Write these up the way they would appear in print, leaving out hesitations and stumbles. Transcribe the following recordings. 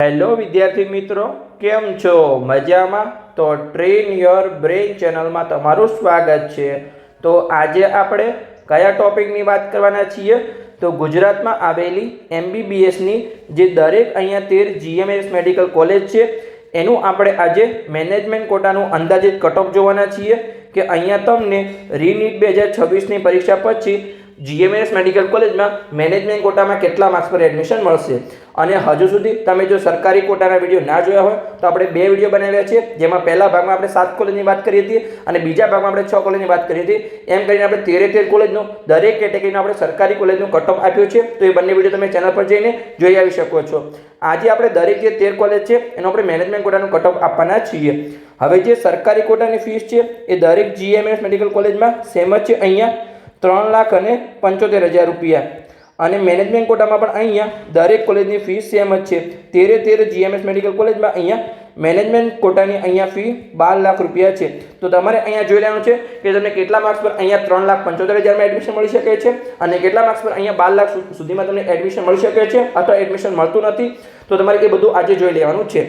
Hello વિદ્યાર્થી મિત્રો, કેમ છો? મજામાં? તો ટ્રેન યોર બ્રેઇન ચેનલમાં તમારું સ્વાગત છે. તો આજે આપણે કયા ટોપિકની વાત કરવાના છીએ? તો ગુજરાતમાં આવેલી MBBSની જે દરેક અહીંયા 13 GMS મેડિકલ કોલેજ છે એનું આપણે આજે મેનેજમેન્ટ કોટાનું અંદાજિત કટઓફ જોવાના છીએ કે અહીંયા તમને રીનીટ 2026ની પરીક્ષા પછી GMS મેડિકલ કોલેજમાં મેનેજમેન્ટ કોટામાં કેટલા માર્ક્સ પર એડમિશન મળશે. અને હજુ સુધી તમે જો સરકારી કોટાના વિડીયો ના જોયા હોય તો આપણે બે વિડીયો બનાવ્યા છે, જેમાં પહેલા ભાગમાં આપણે 7 કોલેજની વાત કરી હતી અને બીજા ભાગમાં આપણે 6 કોલેજની વાત કરી હતી. એમ કરીને આપણે 13 કોલેજનું દરેક કેટેગરીનું આપણે સરકારી કોલેજનું કટઓફ આપ્યું છે. તો એ બંને વિડીયો તમે ચેનલ પર જઈને જોઈ આવી શકો છો. આજે આપણે દરેક જે 13 કોલેજ છે એનો આપણે મેનેજમેન્ટ કોટાનું કટઓફ આપવાના છીએ. હવે જે સરકારી કોટાની ફીસ છે એ દરેક GMS મેડિકલ કોલેજમાં સેમ જ છે, અહીંયા 3,75,000 રૂપિયા. અને મેનેજમેન્ટ કોટામાં પણ અહીંયા દરેક કોલેજની ફી સેમ જ છે. 13 GMS મેડિકલ કોલેજમાં અહીંયા મેનેજમેન્ટ કોટાની અહીંયા ફી 12 લાખ રૂપિયા છે. તો તમારે અહીંયા જોઈ લેવાનું છે કે તમને કેટલા માર્ક્સ પર અહીંયા 3,75,000માં એડમિશન મળી શકે છે અને કેટલા માર્ક્સ પર અહીંયા 12 લાખ સુધીમાં તમને એડમિશન મળી શકે છે અથવા એડમિશન મળતું નથી. તો તમારે એ બધું આજે જોઈ લેવાનું છે.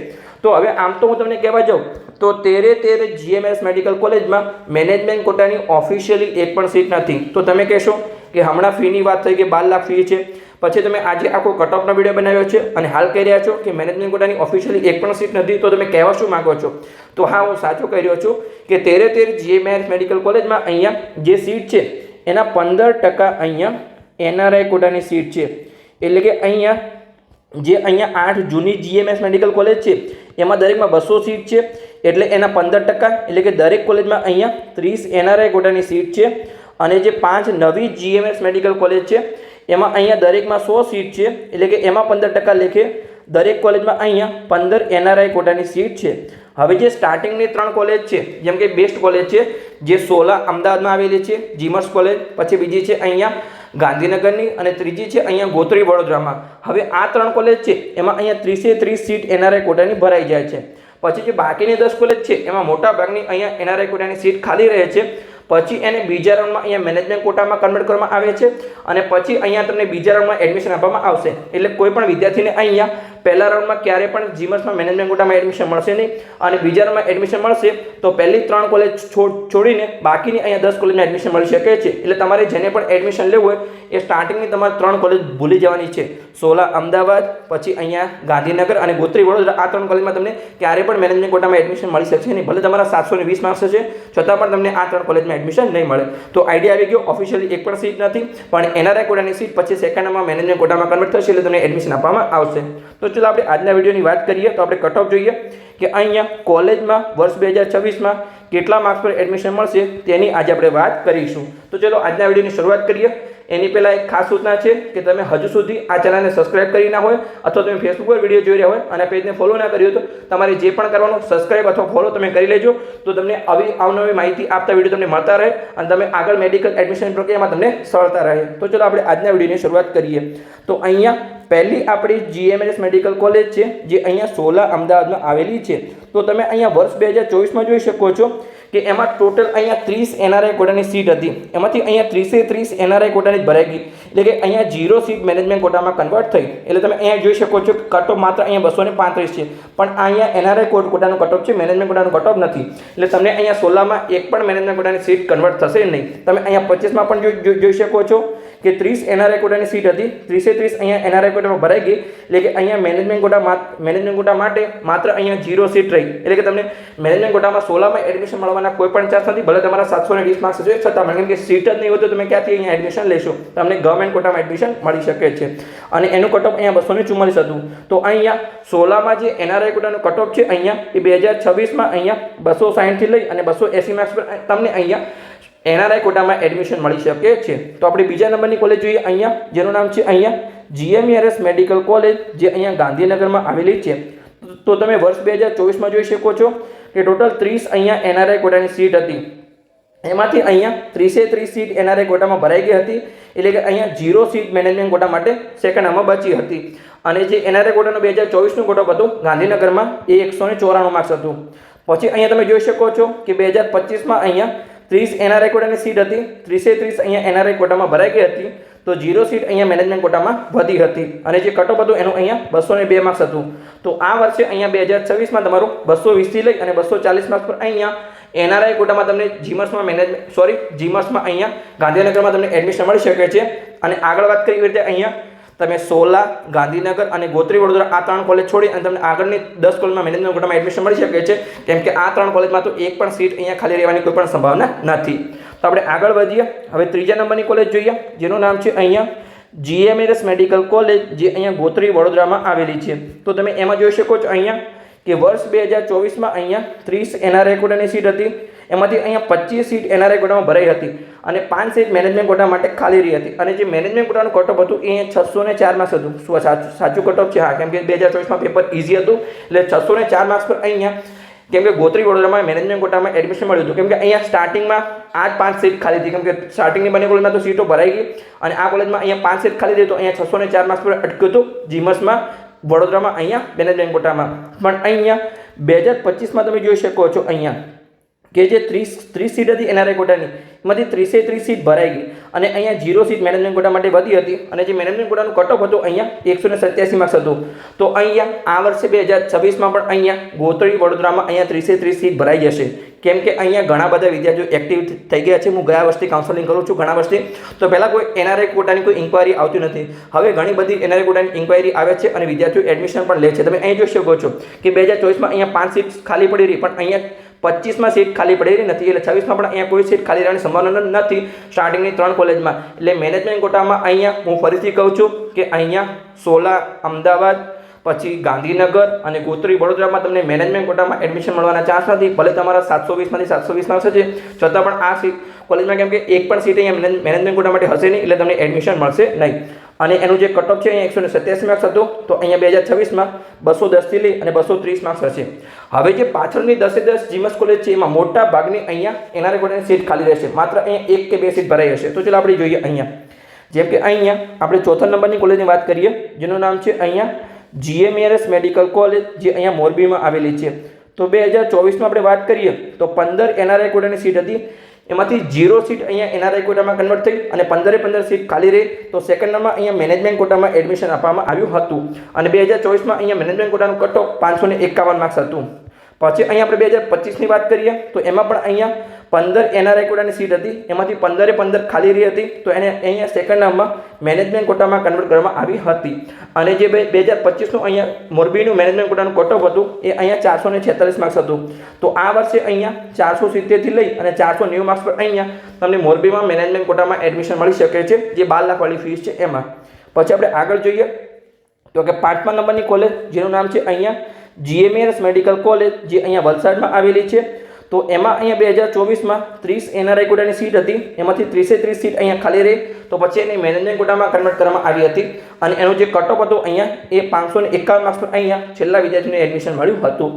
તો હવે આમ તો હું તમને કહેવા જાઉં તો 13 GMS મેડિકલ કોલેજમાં મેનેજમેન્ટ કોટાની ઓફિશિયલી એક પણ સીટ નથી. તો તમે કહેશો કે હમણાં ફીની વાત થઈ કે 12 લાખ ફી છે, પછી તમે આજે આખો કટઓફનો વિડીયો બનાવ્યો છે અને હાલ કહી રહ્યા છો કે મેનેજમેન્ટ કોટાની ઓફિશિયલી એક પણ સીટ નથી. તો તમે કહેવા શું માગો છો? તો હા, હું સાચું કહી રહ્યો છું કે 13 GMS મેડિકલ કોલેજમાં અહીંયા જે સીટ છે એના 15% અહીંયા NRI કોટાની સીટ છે. એટલે કે અહીંયા જે અહીંયા 8 જૂની GMS મેડિકલ કોલેજ છે એમાં દરેકમાં 200 સીટ છે, એટલે એના 15%, એટલે કે દરેક કોલેજમાં અહીંયા 30 NRI કોટાની સીટ છે. અને જે 5 નવી GMS મેડિકલ કોલેજ છે એમાં અહીંયા દરેકમાં 100 સીટ છે, એટલે કે એમાં 15% લેખે દરેક કોલેજમાં અહીંયા 15 NRI કોટાની સીટ છે. હવે જે સ્ટાર્ટિંગની 3 કોલેજ છે, જેમ કે બેસ્ટ કોલેજ છે જે 16 અમદાવાદમાં આવેલી છે, જીમર્સ કોલેજ, પછી બીજી છે અહીંયા ગાંધીનગરની અને ત્રીજી છે અહીંયા ગોત્રી વડોદરામાં. હવે આ 3 કોલેજ છે એમાં અહીંયા 30 સીટ NRI કોટાની ભરાઈ જાય છે. પછી જે બાકીની 10 કોલેજ છે એમાં મોટા ભાગની અહીંયા NRI કોટાની સીટ ખાલી રહે છે. પછી એને બીજા રાઉન્ડમાં અહીંયા મેનેજમેન્ટ કોટામાં કન્વર્ટ કરવામાં આવે છે અને પછી અહીંયા તમને બીજા રાઉન્ડમાં એડમિશન આપવામાં આવશે. એટલે કોઈ પણ વિદ્યાર્થીને અહીંયા પહેલા રાઉન્ડમાં ક્યારે પણ જીમર્સમાં મેનેજમેન્ટ કોટામાં એડમિશન મળશે નહીં અને બીજા રાઉન્ડમાં એડમિશન મળશે તો પહેલી 3 કોલેજ છોડીને બાકીની અહીંયા 10 કોલેજમાં એડમિશન મળી શકે છે. એટલે તમારે જેને પણ એડમિશન લેવું હોય એ સ્ટાર્ટિંગની તમારે 3 કોલેજ ભૂલી જવાની છે. 16 અમદાવાદ, પછી અહીંયા ગાંધીનગર અને ગોત્રી વડોદરા, આ 3 કોલેજમાં તમને ક્યારે પણ મેનેજમેન્ટ કોટામાં એડમિશન મળી શકશે નહીં. ભલે તમારા 720 માર્ક્સ છે છતાં પણ તમને આ 3 કોલેજમાં એડમિશન નહીં મળે. તો આઈડિયા આવી ગયો. ઓફિશિયલી એક પણ સીટ નથી, પણ NRI કોટાની સીટ પછી સેકન્ડમાં મેનેજમેન્ટ કોટામાં કન્વર્ટ થશે એટલે તમને એડમિશન આપવામાં આવશે. તો ચલો આપણે આજના વિડીયોની વાત કરીએ. તો આપણે કટઓફ જોઈએ કે અહીંયા કોલેજમાં વર્ષ 2026માં કેટલા માર્ક્સ પર એડમિશન મળશે તેની આજે આપણે વાત કરીશું. તો ચલો આજના વિડીયોની શરૂઆત કરીએ. એની પહેલાં એક ખાસ સૂચના છે કે તમે હજુ સુધી આ ચેનલને સબસ્ક્રાઇબ કરી ના હોય અથવા તમે ફેસબુક પર વિડીયો જોઈ રહ્યા હોય અને પેજને ફોલો ના કર્યો તો તમારે જે પણ કરવાનું સબસ્ક્રાઇબ અથવા ફોલો તમે કરી લેજો. તો તમને આવી અવનવી માહિતી આપતા વિડીયો તમને મળતા રહે અને તમે આગળ મેડિકલ એડમિશન પ્રક્રિયામાં તમને સરળતા રહે. તો ચલો આપણે આજના વિડીયોની શરૂઆત કરીએ. તો અહીંયા પહેલી આપણી GMS મેડિકલ કોલેજ છે જે અહીંયા 16 અમદાવાદમાં આવેલી છે. તો તમે અહીંયા વર્ષ 2024માં જોઈ શકો છો કે એમાં ટોટલ અહીંયા 30 NRI કોટાની સીટ હતી. એમાંથી અહીંયા 30 NRI કોટાની ભરાઈ ગઈ, એટલે કે અહીંયા 0 સીટ મેનેજમેન્ટ કોટામાં કન્વર્ટ થઈ. એટલે તમે અહીંયા જોઈ શકો છો કટઓફ માત્ર અહીંયા 235 છે, પણ અહીંયા NRI કોટાનું કટઓફ છે, મેનેજમેન્ટ કોટાનું કટઓફ નથી. એટલે તમને અહીંયા 16માં એક પણ મેનેજમેન્ટ કોટાની સીટ કન્વર્ટ થશે નહીં. તમે અહીંયા 25માં પણ જોઈ શકો છો કે 30 NRI કોટાની સીટ હતી, 30 અહીંયા NRI કોટામાં ભરાઈ ગઈ. એટલે કે અહીંયા મેનેજમેન્ટ કોટા માટે માત્ર અહીંયા 0 સીટ રહી. એટલે કે તમને મેનેજમેન્ટ કોટામાં 16માં એડમિશન મળવાના કોઈ પણ ચાન્સ નથી. ભલે તમારા 720 માર્ક્સ છે છતાં પણ, કેમ કે સીટ જ નહીં હોય તો તમે ક્યાંથી અહીંયા એડમિશન લેશો? તમને ગવર્મેન્ટ કોટામાં એડમિશન મળી શકે છે. અને એનું કટઓફ અહીંયા 244 હતું. તો અહીંયા 16માં જે NRI કોટાનું કટઓફ છે અહીંયા એ 2026માં અહીંયા 260 થી લઈ અને 280 માર્ક્સ પર તમને અહીંયા NRI કોટામાં એડમિશન મળી શકે છે. તો આપણે બીજા નંબરની કોલેજ જોઈએ અહીંયા, જેનું નામ છે અહીંયા GMERS મેડિકલ કોલેજ જે અહીંયા ગાંધીનગરમાં આવેલી છે. તો તમે વર્ષ 2024માં જોઈ શકો છો કે ટોટલ 30 અહીંયા NRI કોટાની સીટ હતી. એમાંથી અહીંયા 30 સીટ NRI કોટામાં ભરાઈ ગઈ હતી. એટલે કે અહીંયા 0 સીટ મેનેજમેન્ટ કોટા માટે સેકન્ડમાં બચી હતી. અને જે NRI કોટાનું 2024નું કટઓફ હતું ગાંધીનગરમાં એ 194 માર્ક્સ હતું. પછી અહીંયા તમે જોઈ શકો છો કે 2025માં અહીંયા 30 NRI કોટાની સીટ હતી, 30 અહીંયા NRI કોટામાં ભરાઈ ગઈ હતી. તો 0 સીટ અહીંયા મેનેજમેન્ટ કોટામાં વધી હતી અને જે કટઓફ હતું એનું અહીંયા 202 માર્ક્સ હતું. તો આ વર્ષે અહીંયા 2026માં તમારું 220 થી લઈ અને 240 માર્ક્સ પર અહીંયા એનઆરઆઈ કોટામાં તમને જીમસમાં અહીંયા ગાંધીનગરમાં તમને એડમિશન મળી શકે છે. અને આગળ વાત કરી રીતે અહીંયા તમે સોલા, ગાંધીનગર અને ગોત્રી વડોદરા આ 3 કોલેજ છોડી અને તમને આગળની 10 કોલેજમાં મેનેજમેન્ટ કોટામાં એડમિશન મળી શકે છે, કેમ કે આ 3 કોલેજમાં તો એક પણ સીટ અહીંયા ખાલી રહેવાની કોઈ પણ સંભાવના નથી. તો આપણે આગળ વધીએ. હવે ત્રીજા નંબરની કોલેજ જોઈએ, જેનું નામ છે અહીંયા GMS મેડિકલ કોલેજ, જે અહીંયા ગોત્રી વડોદરામાં આવેલી છે. તો તમે એમાં જોઈ શકો છો અહીંયા કે વર્ષ 2024માં અહીંયા 30 એનઆરઆઈ કોટાની સીટ હતી. એમાંથી અહીંયા 25 સીટ એનઆરઆઈ કોટામાં ભરાઈ હતી અને 5 સીટ મેનેજમેન્ટ કોટા માટે ખાલી રહી હતી. અને જે મેનેજમેન્ટ કોટાનું કટઓફ હતું એ 604 માર્ક્સ હતું. સાચું કટઓફ છે? હા, કેમ કે 2024માં પેપર ઇઝી હતું એટલે 604 માર્ક્સ પર અહીંયા, કેમ કે ગોત્રી વડોદરામાં મેનેજમેન્ટ કોટામાં એડમિશન મળ્યું હતું. કેમ કે અહીંયા સ્ટાર્ટિંગમાં આ જ 5 સીટ ખાલી હતી, કેમ કે સ્ટાર્ટિંગની બંને કોલેજમાં તો સીટો ભરાઈ ગઈ અને આ કોલેજમાં અહીંયા 5 સીટ ખાલી હતી. તો અહીંયા 604 માર્ક્સ પર અટક્યું હતું જીમસમાં વડોદરામાં અહીંયા મેનેજમેન્ટ કોટામાં. પણ અહીંયા 2025માં તમે જોઈ શકો છો અહીંયા કે જે 30 સીટ હતી એનઆરઆઈ કોટાની, એમાંથી 30 સીટ ભરાઈ ગઈ અને અહીંયા 0 સીટ મેનેજમેન્ટ કોટા માટે વધી હતી. અને જે મેનેજમેન્ટ કોટાનું કટઓફ હતું અહીંયા 187 માર્ક્સ હતું. તો અહીંયા આ વર્ષે 2026માં પણ અહીંયા ગોત્રી વડોદરામાં અહીંયા 30 સીટ ભરાઈ જશે, કેમ કે અહીંયા ઘણા બધા વિદ્યાર્થીઓ એક્ટિવ થઈ ગયા છે. હું ગયા વર્ષથી કાઉન્સેલિંગ કરું છું ઘણા વર્ષથી. તો પહેલાં કોઈ એનઆરઆઈ કોટાની કોઈ ઇન્ક્વાયરી આવતી નથી, હવે ઘણી બધી એનઆરઆઈ કોટાની ઇન્ક્વાયરી આવે છે અને વિદ્યાર્થીઓ એડમિશન પણ લે છે. તમે અહીં જોઈ શકો છો કે 2024માં અહીંયા 5 સીટ ખાલી પડી રહી, પણ અહીંયા 25માં સીટ ખાલી પડેલી નથી. એટલે 26માં પણ અહીંયા કોઈ સીટ ખાલી રહેવાની સંભાવના નથી સ્ટાર્ટિંગની 3 કોલેજમાં. એટલે મેનેજમેન્ટ કોટામાં અહીંયા હું ફરીથી કહું છું કે અહીંયા સોલા, અમદાવાદ, પછી ગાંધીનગર અને ગોત્રી વડોદરામાં તમને મેનેજમેન્ટ કોટામાં એડમિશન મળવાના ચાન્સ નથી. ભલે તમારા 720માંથી 720 માર્ક્સ છે, છતાં પણ આ કોલેજમાં કેમ કે એક પણ સીટ અહીંયા મેનેજમેન્ટ કોટા માટે હશે નહીં, એટલે તમને એડમિશન મળશે નહીં. અને એનું જે કટઓફ છે અહીંયા 187 માર્ક્સ હતું. તો અહીંયા 2026માં 210 થી લઈ અને 230 માર્ક્સ હશે. હવે જે પાછળની 10 જીમસ કોલેજ છે એમાં મોટા ભાગની અહીંયા એનઆરઆઈ કોટાની સીટ ખાલી રહેશે. માત્ર અહીંયા 1 કે 2 સીટ ભરાઈ હશે. તો ચાલો આપણે જોઈએ અહીંયા, જેમ કે અહીંયા આપણે ચોથા નંબરની કોલેજની વાત કરીએ, જેનું નામ છે અહીંયા GMS મેડિકલ કોલેજ, જે અહીંયા મોરબીમાં આવેલી છે. તો 2024માં આપણે વાત કરીએ તો 15 એનઆરઆઈ કોટાની સીટ હતી, એમાંથી 0 સીટ અહીંયા એનઆરઆઈ કોટામાં કન્વર્ટ થઈ અને 15 સીટ ખાલી રહી. તો સેકન્ડ નંબરમાં અહીંયા મેનેજમેન્ટ કોટામાં એડમિશન આપવામાં આવ્યું હતું. અને 2024માં અહીંયા મેનેજમેન્ટ કોટાનું કટઓફ 551 માર્ક્સ હતું. પછી અહીંયા આપણે 2025ની વાત કરીએ તો એમાં પણ અહીંયા 15 એનઆરઆઈ કોટાની સીટ હતી, એમાંથી 15 ખાલી રહી હતી. તો એને અહીંયા સેકન્ડ નંબરમાં મેનેજમેન્ટ કોટામાં કન્વર્ટ કરવામાં આવી હતી. અને જે 2025નું અહીંયા મોરબીનું મેનેજમેન્ટ કોટાનું કટઓફ હતું એ અહીંયા 446 માર્ક્સ હતું. તો આ વર્ષે અહીંયા 470 થી લઈ અને 490 માર્ક્સ પર અહીંયા તમને મોરબીમાં મેનેજમેન્ટ કોટામાં એડમિશન મળી શકે છે, જે 12 લાખવાળી ફીસ છે એમાં. પછી આપણે આગળ જોઈએ તો કે 5મા નંબરની કોલેજ, જેનું નામ છે અહીંયા GMS મેડિકલ કોલેજ, જે અહીંયા વલસાડમાં આવેલી છે. તો એમાં અહીંયા 2024માં 30 એનઆરઆઈ કોટાની સીટ હતી, એમાંથી 30 સીટ અહીંયા ખાલી રહી. તો પછી એને મેનેજમેન્ટ કોટામાં કન્વર્ટ કરવામાં આવી હતી અને એનું જે કટઓફ હતું અહીંયા એ 551 માર્ક્સ પર અહીંયા છેલ્લા વિદ્યાર્થીઓને એડમિશન મળ્યું હતું.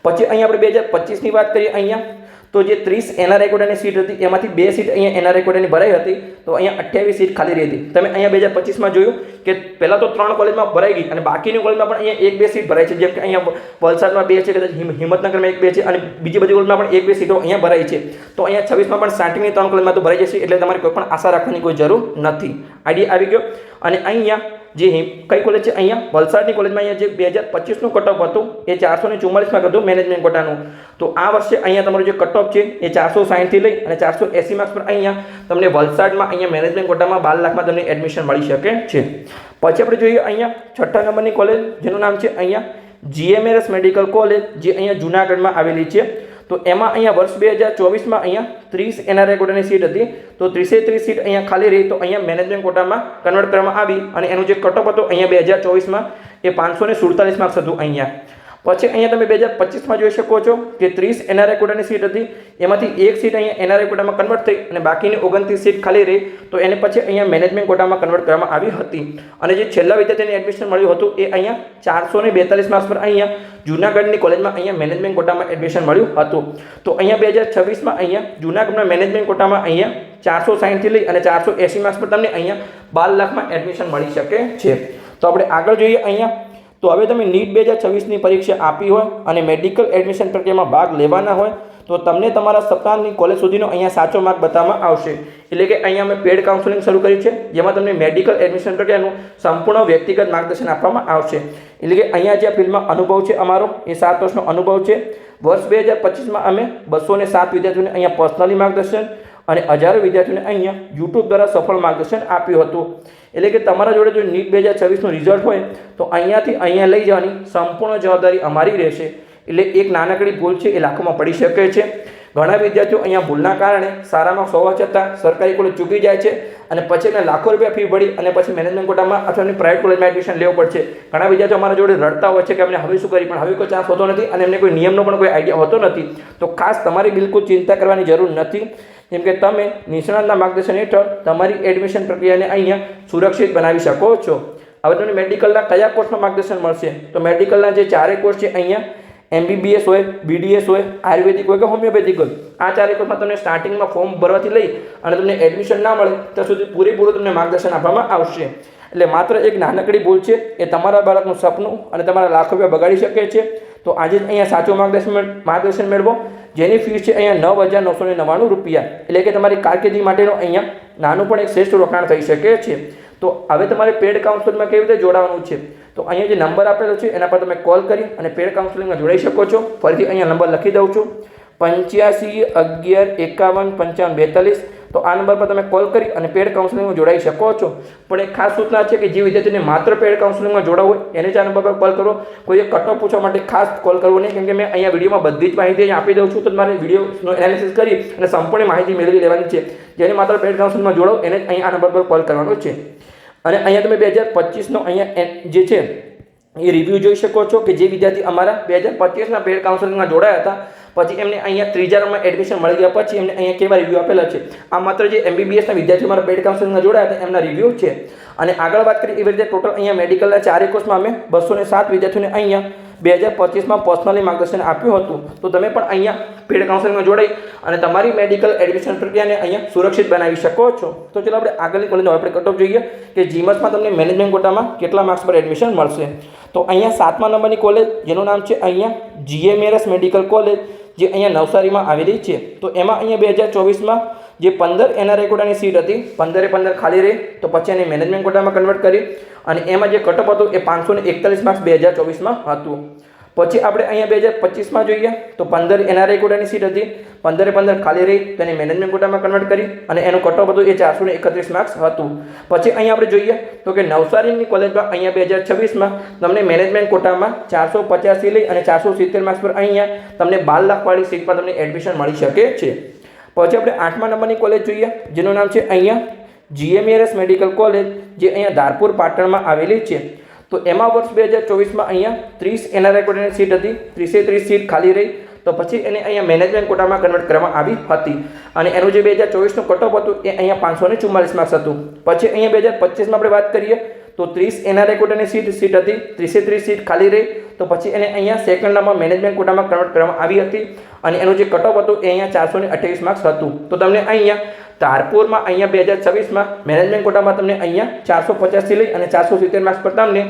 પછી અહીંયા આપણે 2025ની વાત કરીએ અહીંયા તો જે 30 એનઆરઆઈ કોટાની સીટ હતી એમાંથી 2 સીટ અહીંયા એનઆરઆઈ કોટાની ભરાઈ હતી. તો અહીંયા 28 સીટ ખાલી રહી હતી. તમે અહીંયા 2025માં જોયું કે પહેલાં તો 3 કોલેજમાં ભરાઈ ગઈ અને બાકીની કોલેજમાં પણ અહીંયા 1-2 સીટ ભરાઈ છે. જેમ કે અહીંયા વલસાડમાં 2 છે, કદાચ હિંમતનગરમાં 1-2 છે અને બીજી બધી કોલેજમાં પણ 1-2 સીટો અહીંયા ભરાઈ છે. તો અહીંયા 26માં પણ સ્ટાર્ટિંગની 3 કોલેજમાં તો ભરાઈ જશે, એટલે તમારે કોઈ પણ આશા રાખવાની કોઈ જરૂર નથી. આઈડિયા આવી ગયો. અને અહીંયા જે કઈ કોલેજ છે અહીંયા વલસાડની કોલેજમાં અહીંયા જે 2025નું કટઓફ હતું એ 444 માર્ક હતું મેનેજમેન્ટ કોટાનું. તો આ વર્ષે અહીંયા તમારું જે કટઓફ છે એ 460 થી લઈ અને 480 માર્ક્સ પર અહીંયા તમને વલસાડમાં અહીંયા મેનેજમેન્ટ કોટામાં 12 લાખમાં તમને એડમિશન મળી શકે છે. પછી આપણે જોઈએ અહીંયા 6ઠા નંબરની કોલેજ, જેનું નામ છે અહીંયા GMS મેડિકલ કોલેજ, જે અહીંયા જૂનાગઢમાં આવેલી છે. તો એમાં અહીંયા વર્ષ 2024માં અહીંયા 30 એનઆરઆઈ કોટાની સીટ હતી. તો 30 સીટ અહીંયા ખાલી રહી. તો અહીંયા મેનેજમેન્ટ કોટામાં કન્વર્ટ કરવામાં આવી અને એનું જે કટઓફ હતો અહીંયા 2024માં એ 547 માર્ક્સ હતું અહીંયા. પછી અહીંયા તમે 2025માં જોઈ શકો છો કે 30 એનઆરઆઈ કોટાની સીટ હતી, એમાંથી 1 સીટ અહીંયા એનઆરઆઈ કોટામાં કન્વર્ટ થઈ અને બાકીની 29 સીટ ખાલી રહી. તો એને પછી અહીંયા મેનેજમેન્ટ કોટામાં કન્વર્ટ કરવામાં આવી હતી. અને જે છેલ્લા વિદ્યાર્થીને એડમિશન મળ્યું હતું એ અહીંયા 442 માર્ક્સ પર અહીંયા જૂનાગઢની કોલેજમાં અહીંયા મેનેજમેન્ટ કોટામાં એડમિશન મળ્યું હતું. તો અહીંયા 2026માં અહીંયા જૂનાગઢના મેનેજમેન્ટ કોટામાં અહીંયા 460 થી લઈ અને 480 માર્ક્સ પર તમને અહીંયા 12 લાખમાં એડમિશન મળી શકે છે. તો આપણે આગળ જોઈએ અહીંયા તો હવે તમે નીટ 2026ની પરીક્ષા આપી હોય અને મેડિકલ એડમિશન પ્રક્રિયામાં ભાગ લેવાના હોય તો તમને તમારા સપનાની કોલેજ સુધીનો અહીંયા સાચો માર્ગ બતાવવામાં આવશે. એટલે કે અહીંયા અમે પેડ કાઉન્સેલિંગ શરૂ કરી છે, જેમાં તમને મેડિકલ એડમિશન પ્રક્રિયાનું સંપૂર્ણ વ્યક્તિગત માર્ગદર્શન આપવામાં આવશે. એટલે કે અહીંયા જે ફિલ્ડમાં અનુભવ છે અમારો એ 7 વર્ષનો અનુભવ છે. વર્ષ 2025માં અમે 207 વિદ્યાર્થીઓને અહીંયા પર્સનલી માર્ગદર્શન અને હજારો વિદ્યાર્થીઓને અહીંયા યુટ્યુબ દ્વારા સફળ માર્ગદર્શન આપ્યું હતું. એટલે કે તમારા જોડે જો નીટ 2026નું રિઝલ્ટ હોય તો અહીંયાથી અહીંયા લઈ જવાની સંપૂર્ણ જવાબદારી અમારી રહેશે. એટલે એક નાનકડી ભૂલ છે એ લાખોમાં પડી શકે છે. ઘણા વિદ્યાર્થીઓ અહીંયા ભૂલના કારણે સારા માર્ક્સ હોવા છતાં સરકારી કોલેજ ચૂકી જાય છે અને પછી એને લાખો રૂપિયા ફી ભરી અને પછી મેનેજમેન્ટ કોટામાં અથવા પ્રાઇવેટ કોલેજમાં એડમિશન લેવું પડશે. ઘણા વિદ્યાર્થીઓ અમારા જોડે રડતા હોય છે કે અમને હવે શું કરી, પણ હવે કોઈ ચાન્સ હોતો નથી અને એમને કોઈ નિયમનો પણ કોઈ આઈડિયા હોતો નથી. તો ખાસ તમારી બિલકુલ ચિંતા કરવાની જરૂર નથી, કેમ કે તમે નિષ્ણાતના માર્ગદર્શન હેઠળ તમારી એડમિશન પ્રક્રિયાને અહીંયા સુરક્ષિત બનાવી શકો છો. હવે તમને મેડિકલના કયા કોર્સનું માર્ગદર્શન મળશે? તો મેડિકલના જે 4 કોર્સ છે અહીંયા MBBS હોય, BDS હોય, આયુર્વેદિક હોય કે હોમિયોપેથિક હોય, આ 4 કોર્સમાં તમને સ્ટાર્ટિંગમાં ફોર્મ ભરવાથી લઈ અને તમને એડમિશન ના મળે ત્યાં સુધી પૂરેપૂરું તમને માર્ગદર્શન આપવામાં આવશે. એટલે માત્ર એક નાનકડી ભૂલ છે એ તમારા બાળકનું સપનું અને તમારા લાખો રૂપિયા બગાડી શકે છે. તો આજે જ અહીંયા સાચું માર્ગદર્શન મેળવો, જેની ફીસ છે અહીંયા 9,999 રૂપિયા. એટલે કે તમારી કારકિર્દી માટેનો અહીંયા નાનું પણ એક શ્રેષ્ઠ રોકાણ થઈ શકે છે. તો હવે તમારે પેડ કાઉન્સેલિંગમાં કેવી રીતે જોડાવાનું છે? તો અહીંયા જે નંબર આપેલો છે એના પર તમે કોલ કરી અને પેડ કાઉન્સેલિંગમાં જોડાઈ શકો છો. ફરીથી અહીંયા નંબર લખી દઉં છું, 85 11 51 55 42. તો આ નંબર પર તમે કોલ કરી અને પેડ કાઉન્સેલિંગમાં જોડાઈ શકો છો. પણ એક ખાસ સૂચના છે કે જે વિદ્યાર્થીને માત્ર પેડ કાઉન્સેલિંગમાં જોડાવવું હોય એને જ આ નંબર પર કોલ કરો. કોઈ કટ ઓફ પૂછવા માટે ખાસ કોલ કરવો નહીં, કેમ કે મેં અહીંયા વિડીયોમાં બધી જ માહિતી આપી દઉં છું. તો તમારે વિડીયોનો એનાલિસિસ કરી અને સંપૂર્ણ માહિતી મેળવી લેવાની છે. જેને માત્ર પેડ કાઉન્સેલિંગમાં જોડાવો એને જ અહીંયા આ નંબર પર કોલ કરવાનો છે. અને અહીંયા તમે 2025નો અહીંયા જે છે એ રિવ્યૂ જોઈ શકો છો કે જે વિદ્યાર્થી અમારા 2025ના પેડ કાઉન્સેલિંગમાં જોડાયા હતા પછી એમને અહીંયા 3જા રાઉન્ડમાં એડમિશન મળી ગયા પછી એમને અહીંયા કેવા રિવ્યૂ આપેલા છે. આ માત્ર જે MBBSના વિદ્યાર્થીઓ અમારા પેડ કાઉન્સેલિંગમાં જોડાયા હતા એમના રિવ્યૂ છે. અને આગળ વાત કરીએ એવી રીતે ટોટલ અહીંયા મેડિકલના 4 કોર્સમાં અમે 207 વિદ્યાર્થીઓને અહીંયા 2025માં પર્સનલી માર્ગદર્શન આપ્યું હતું. તો તમે પણ અહીંયા પેડ કાઉન્સેલિંગમાં જોડાઈ અને તમારી મેડિકલ એડમિશન પ્રક્રિયાને અહીંયા સુરક્ષિત બનાવી શકો છો. તો ચલો આપણે આગળની કોલેજનો આપણે કટ ઓફ જોઈએ કે જીમસમાં તમને મેનેજમેન્ટ કોટામાં કેટલા માર્ક્સ પર એડમિશન મળશે. તો અહીંયા 7મા નંબરની કોલેજ જેનું નામ છે અહીંયા GMRS મેડિકલ કોલેજ, જે અહીંયા નવસારીમાં આવેલી છે. તો એમાં અહીંયા 2024માં જે 15 NRI કોટાની સીટ હતી 15 ખાલી રહી, તો પછી એને મેનેજમેન્ટ કોટામાં કન્વર્ટ કરી અને એમાં જે કટઅપ હતું એ 541 માર્ક્સ 2024માં હતું. પછી આપણે અહીંયા 2025માં જોઈએ તો 15 NRI કોટાની સીટ હતી 15 ખાલી રહી, તો એને મેનેજમેન્ટ કોટામાં કન્વર્ટ કરી અને એનું કટઅપ હતું એ 431 માર્ક્સ હતું. પછી અહીંયા આપણે જોઈએ તો કે નવસારીની કોલેજમાં અહીંયા 2026માં તમને મેનેજમેન્ટ કોટામાં 450 થી લઈ અને 470 માર્ક્સ પર અહીંયા તમને 12 લાખવાળી સીટમાં તમને એડમિશન મળી શકે છે. પછી આપણે 8મા નંબરની કોલેજ જોઈએ જેનું નામ છે અહીંયા GMRS મેડિકલ કોલેજ, જે અહીંયા ધારપુર પાટણમાં આવેલી છે. તો એમાં વર્ષ 2024માં અહીંયા 30 NRI કોટાની સીટ હતી 30 સીટ ખાલી રહી, તો પછી એને અહીંયા મેનેજમેન્ટ કોટામાં કન્વર્ટ કરવામાં આવી હતી અને એનું જે 2024નું કટઓફ હતું એ અહીંયા 544 માર્ક્સ હતું. પછી અહીંયા 2025માં આપણે વાત કરીએ તો 30 NRI કોટાની સીટ હતી 30 સીટ ખાલી રહી, તો પછી એને અહીંયા સેકન્ડ રાઉન્ડમાં મેનેજમેન્ટ કોટામાં કન્વર્ટ કરવામાં આવી હતી અને એનું જે કટઓફ હતું એ અહીંયા 428 માર્ક્સ હતું. તો તમને અહીંયા ધારપુરમાં અહીંયા 2026માં મેનેજમેન્ટ કોટામાં તમને અહીંયા 450 થી લઈ અને 470 માર્ક્સ પર તમને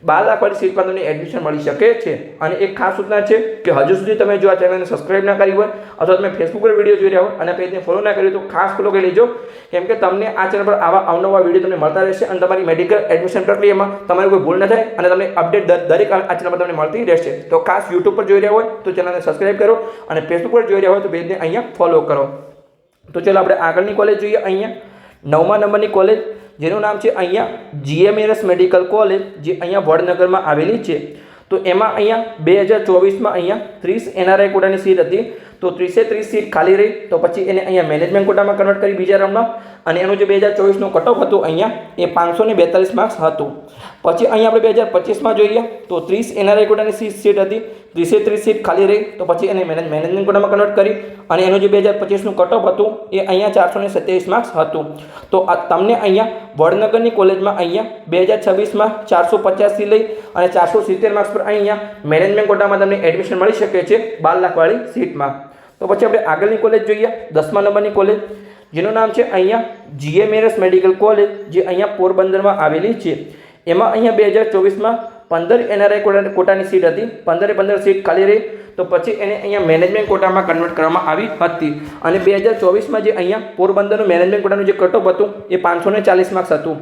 12 લાખવાળી સીટમાં તમને એડમિશન મળી શકે છે. અને એક ખાસ સૂચના છે કે હજુ સુધી તમે જો આ ચેનલને સબસ્ક્રાઇબ ના કરી હોય અથવા તમે ફેસબુક પર વિડીયો જોઈ રહ્યા હોય અને પેજને ફોલો ના કર્યું તો ખાસ ફોલો કરી લેજો, કેમ કે તમને આ ચેનલ પર આવા અવનવા વિડીયો તમને મળતા રહેશે અને તમારી મેડિકલ એડમિશન પ્રક્રિયામાં તમારી કોઈ ભૂલ ન થાય અને તમને અપડેટ દરેક આ ચેનલ પર તમને મળતી રહેશે. તો ખાસ યુટ્યુબ પર જોઈ રહ્યા હોય તો ચેનલને સબસ્ક્રાઇબ કરો અને ફેસબુક પર જોઈ રહ્યા હોય તો પેજને અહીંયા ફોલો કરો. તો ચલો આપણે આગળની કોલેજ જોઈએ. અહીંયા 9મા નંબરની કોલેજ જેનું નામ છે અહીંયા GMRS મેડિકલ કોલેજ, જે અહીંયા વડનગરમાં આવેલી છે. તો એમાં અહીંયા 2024માં અહીંયા 30 NRI કોટાની સીટ હતી, તો 30 સીટ ખાલી રહી, તો પછી એને અહીંયા મેનેજમેન્ટ કોટામાં કન્વર્ટ કરી બીજા રાઉન્ડમાં અને એનું જે 2024નું કટઓફ હતું અહીંયા એ 542 માર્ક્સ હતું. પછી અહીંયા આપણે 2025માં જોઈએ તો 30 NRI કોટાની સીટ હતી 30 સીટ ખાલી રહી, તો પછી એને મેનેજમેન્ટ કોટામાં કન્વર્ટ કરી અને એનું જે 2025નું કટઓફ હતું એ અહીંયા 427 માર્ક્સ હતું. તો તમને અહીંયા વડનગરની કોલેજમાં અહીંયા 2026માં 450 થી લઈ અને 470 માર્ક્સ પર અહીંયા મેનેજમેન્ટ કોટામાં તમને એડમિશન મળી શકે છે 12 લાખવાળી સીટમાં. તો પછી આપણે આગળની કોલેજ જોઈએ 10મા નંબરની કોલેજ જેનું નામ છે અહીંયા GMRS મેડિકલ કોલેજ, જે અહીંયા પોરબંદરમાં આવેલી છે. એમાં અહીંયા 2024માં 15 NRI કોટાની સીટ હતી, 15 સીટ ખાલી રહી, તો પછી એને અહીંયા મેનેજમેન્ટ કોટામાં કન્વર્ટ કરવામાં આવી હતી. અને 2024માં જે અહીંયા પોરબંદરનું મેનેજમેન્ટ કોટાનું જે કટ ઓફ હતું એ 540 માર્ક્સ હતું.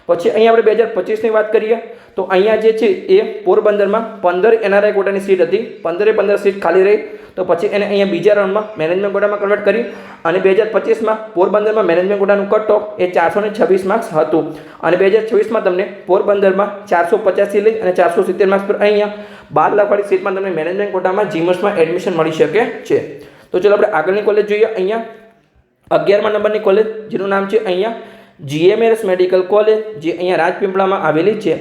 પછી અહીંયા આપણે 2025ની વાત કરીએ તો અહીંયા જે છે એ પોરબંદરમાં 15 NRI કોટાની સીટ હતી, 15 સીટ ખાલી રહી, તો પછી એને અહીંયા બીજા રાઉન્ડમાં મેનેજમેન્ટ કોટામાં કન્વર્ટ કરી અને 2025માં પોરબંદરમાં મેનેજમેન્ટ કોટાનું કટ ઓફ એ 426 માર્ક્સ હતું. અને 2026માં તમને પોરબંદરમાં 485 લઈ અને 470 માર્ક્સ પર અહીંયા 12 લાખવાળી સીટમાં તમને મેનેજમેન્ટ કોટામાં જીમસમાં એડમિશન મળી શકે છે. તો ચલો આપણે આગળની કોલેજ જોઈએ. અહીંયા 11મા નંબરની કોલેજ જેનું નામ છે અહીંયા GMS મેડિકલ કોલેજ, જે અહીંયા રાજપીપળામાં આવેલી છે.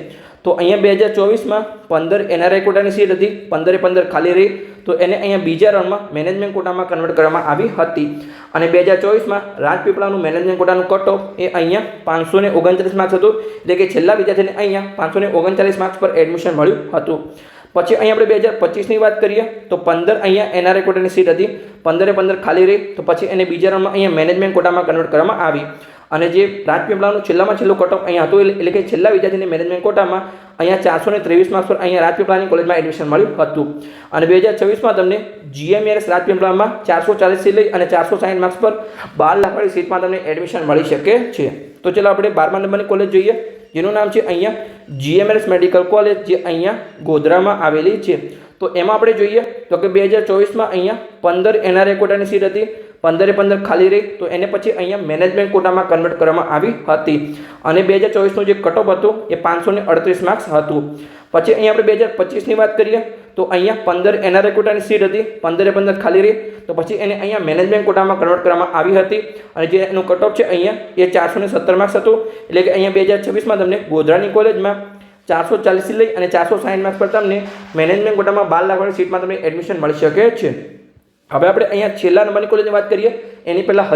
તો અહીંયા 2024માં 15 NRI કોટાની સીટ હતી, 15 ખાલી રહી, તો એને અહીંયા બીજા રાઉન્ડમાં મેનેજમેન્ટ કોટામાં કન્વર્ટ કરવામાં આવી હતી. અને 2024માં રાજપીપળાનું મેનેજમેન્ટ કોટાનું કટ ઓફ એ અહીંયા 539 માર્ક્સ હતું, એટલે કે છેલ્લા વિદ્યાર્થીને અહીંયા 539 માર્ક્સ પર એડમિશન મળ્યું હતું. પછી અહીંયા આપણે 2025ની વાત કરીએ તો 15 અહીંયા NRI કોટાની સીટ હતી, 15 ખાલી રહી, તો પછી એને બીજા રાઉન્ડમાં અહીંયા મેનેજમેન્ટ કોટામાં કન્વર્ટ કરવામાં આવી. અને જે રાજપીપળાનું છેલ્લામાં છેલ્લું કટ ઓફ અહીંયા હતું, એટલે કે છેલ્લા વિદ્યાર્થીને મેનેજમેન્ટ કોટામાં અહીંયા 423 માર્ક્સ પર અહીંયા રાજપીપળાની કોલેજમાં એડમિશન મળ્યું હતું. અને 2026માં તમને GMS રાજપીપળામાં 440 લઈ અને 460 માર્ક્સ પર 12 લાખવાળી સીટમાં તમને એડમિશન મળી શકે છે. તો ચલો આપણે 12મા નંબરની કોલેજ જોઈએ, જેનું નામ છે અહીંયા GMS મેડિકલ કોલેજ, જે અહીંયા ગોધરામાં આવેલી છે. તો એમાં આપણે જોઈએ તો કે 2024માં અહીંયા 15 NRI કોટાની સીટ હતી, 15 ખાલી રહી, તો એને પછી અહીંયા મેનેજમેન્ટ કોટામાં કન્વર્ટ કરવામાં આવી હતી. અને 2024નું જે કટ ઓફ હતું એ 538 માર્ક્સ હતું. પછી અહીંયા આપણે 2025ની વાત કરીએ તો અહીંયા 15 NRI કોટાની સીટ હતી, 15 ખાલી રહી, તો પછી એને અહીંયા મેનેજમેન્ટ કોટામાં કન્વર્ટ કરવામાં આવી હતી. અને જે એનું કટ ઓફ છે અહીંયા એ 417 માર્ક્સ હતું, એટલે કે અહીંયા 2026માં તમને ગોધરાની કોલેજમાં 440 લઈ અને 460 માર્ક્સ પર તમને મેનેજમેન્ટ કોટામાં 12 લાખવાળી સીટમાં તમને એડમિશન મળી શકે છે. હવે આપણે અહીંયા છેલ્લા નંબરની કોલેજની વાત કરીએ એની પહેલાં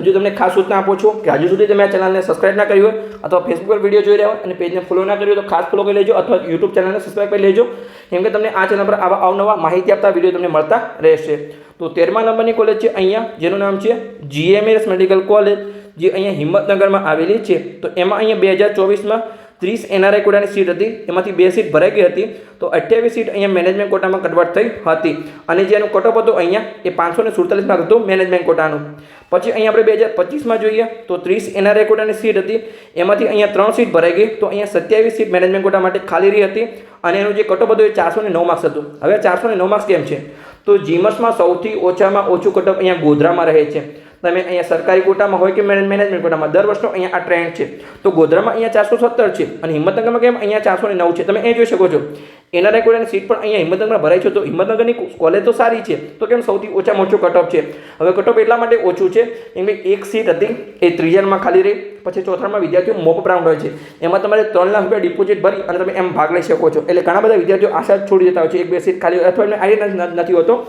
હજુ તમને ખાસ સૂચના આપું છું કે હજુ સુધી તમે આ ચેનલને સબસ્ક્રાઇબ ના કરી હોય અથવા ફેસબુક પર વિડીયો જોઈ રહ્યા હોય અને પેજને ફોલો ના કર્યું તો ખાસ ફોલો કરી લેજો અથવા યુટ્યુબ ચેનલને સબસ્ક્રાઇબ કરી લેજો, કેમ કે તમને આ ચેનલ પર આવા અવનવા માહિતી આપતા વિડીયો તમને મળતા રહેશે. તો 13મા નંબરની કોલેજ છે અહીંયા, જેનું નામ છે GMS મેડિકલ કોલેજ, જે અહીંયા હિંમતનગરમાં આવેલી છે. તો એમાં અહીંયા 2024માં 30 NRI કોટાની સીટ હતી, એમાંથી 2 સીટ ભરાઈ ગઈ હતી, તો 28 સીટ અહીંયા મેનેજમેન્ટ કોટામાં કન્વર્ટ થઈ હતી. અને જેનું કટ ઓફ હતું અહીંયા એ 547 માર્ક હતું મેનેજમેન્ટ કોટાનું. પછી અહીંયા આપણે 2025માં જોઈએ તો 30 NRI કોટાની સીટ હતી, એમાંથી અહીંયા 3 સીટ ભરાઈ ગઈ, તો અહીંયા 27 સીટ મેનેજમેન્ટ કોટા માટે ખાલી રહી હતી. અને એનું જે કટ ઓફ હતું એ 409 માર્ક્સ હતું. હવે 409 માર્ક્સ કેમ છે? તો જીમસમાં સૌથી ઓછામાં ઓછું કટ ઓફ અહીંયા ગોધરામાં રહે છે. તમે અહીંયા સરકારી કોટામાં હોય કે મેનેજમેન્ટ કોટામાં દર વર્ષનો અહીંયા આ ટ્રેન્ડ છે. તો ગોધરામાં અહીંયા 417 છે અને હિંમતનગરમાં કેમ અહીંયા 409 છે, તમે એ જોઈ શકો છો. NRI કોટાની સીટ પણ અહીંયા હિંમતનગરમાં ભરાય છે, તો હિંમતનગરની કોલેજ તો સારી છે, તો કેમ સૌથી ઓછામાં ઓછું કટ ઓફ છે? હવે કટ ઓફ એટલા માટે ઓછું છે કેમ કે એક સીટ હતી એ ત્રીજામાં ખાલી રહી, પછી ચોથામાં વિદ્યાર્થીઓ મોપ રાઉન્ડ હોય છે, એમાં તમારે 3 લાખ રૂપિયા ડિપોઝિટ ભરી અને તમે એમ ભાગ લઈ શકો છો. એટલે ઘણા બધા વિદ્યાર્થીઓ આશા છોડી દેતા હોય છે, 1-2 સીટ ખાલી અથવા એમને આઈડિયા નથી હોતો.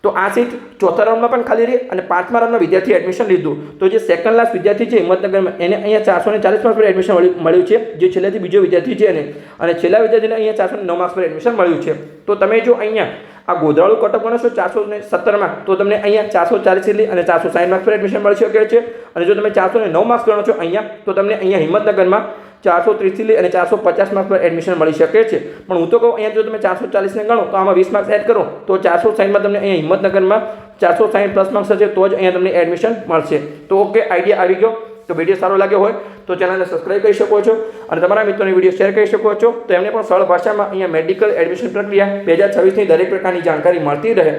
તો આ સીટ ચોથા રાઉન્ડમાં પણ ખાલી રહી અને 5મા રાઉન્ડમાં વિદ્યાર્થીએ એડમિશન લીધું. તો જે સેકન્ડ લાસ્ટ વિદ્યાર્થી છે હિંમતનગરમાં એને અહીંયા 440 માર્ક્સ પર એડમિશન મળ્યું છે, જે છેલ્લેથી બીજો વિદ્યાર્થી છે એને, અને છેલ્લા વિદ્યાર્થીને અહીંયા 409 માર્ક્સ પર એડમિશન મળ્યું છે. તો તમે જો અહીંયા આ ગોધરાળું કટ ઓફ ગણશો 417માં, તો તમને અહીંયા 440 લઈ અને 460 માર્ક્સ પર એડમિશન મળી શકે છે. અને જો તમે 409 માર્ક્સ ગણો છો અહીંયા, તો તમને અહીંયા હિંમતનગરમાં 430 લઈ અને 450 માર્ક્સ પર એડમિશન મળી શકે છે. પણ હું તો કહું અહીંયા જો તમે 440ને ગણો તો આમાં 20 માર્ક્સ એડ કરો તો 460માં તમને અહીંયા હિંમતનગરમાં 460 પ્લસ માર્ક્સ હશે તો જ અહીંયા તમને એડમિશન મળશે. તો ઓકે, આઈડિયા આવી ગયો. તો વિડીયો સારો લાગ્યો હોય તો ચેનલને સબસ્ક્રાઇબ કરી શકો છો અને તમારા મિત્રોને વિડીયો શેર કરી શકો છો, તો એમને પણ સરળ ભાષામાં અહીંયા મેડિકલ એડમિશન પ્રક્રિયા 2026ની દરેક પ્રકારની જાણકારી મળતી રહે.